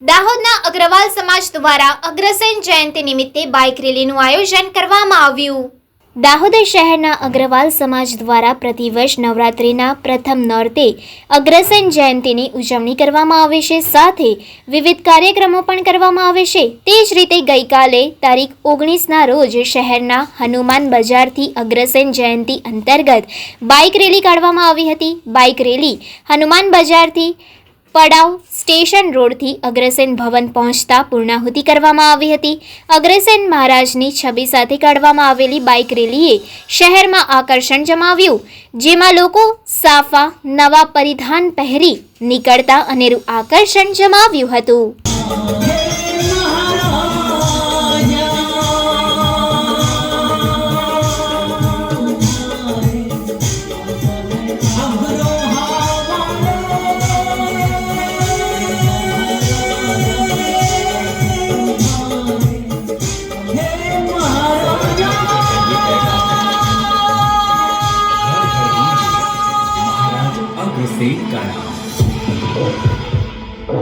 દાહોદના અગ્રવાલ સમાજ દ્વારા અગ્રસેન જયંતિ નિમિત્તે બાઇક રેલીનું આયોજન કરવામાં આવ્યું। દાહોદ શહેરના અગ્રવાલ સમાજ દ્વારા પ્રતિવર્ષ નવરાત્રિના પ્રથમ નોરતે અગ્રસેન જયંતિની ઉજવણી કરવામાં આવે છે, સાથે વિવિધ કાર્યક્રમો પણ કરવામાં આવે છે। તે જ રીતે ગઈકાલે તારીખ 19ના રોજ શહેરના હનુમાન બજારથી અગ્રસેન જયંતિ અંતર્ગત બાઇક રેલી કાઢવામાં આવી હતી। બાઇક રેલી હનુમાન બજારથી પડાવ સ્ટેશન રોડથી અગ્રસેન ભવન પહોંચતા પૂર્ણાહુતિ કરવામાં આવી હતી। અગ્રસેન મહારાજની છબી સાથે કાઢવામાં આવેલી બાઇક રેલીએ શહેરમાં આકર્ષણ જમાવ્યું, જેમાં લોકો સાફા નવા પરિધાન પહેરી નીકળતા અનેરું આકર્ષણ જમાવ્યું હતું। अग्रसेन का नाम।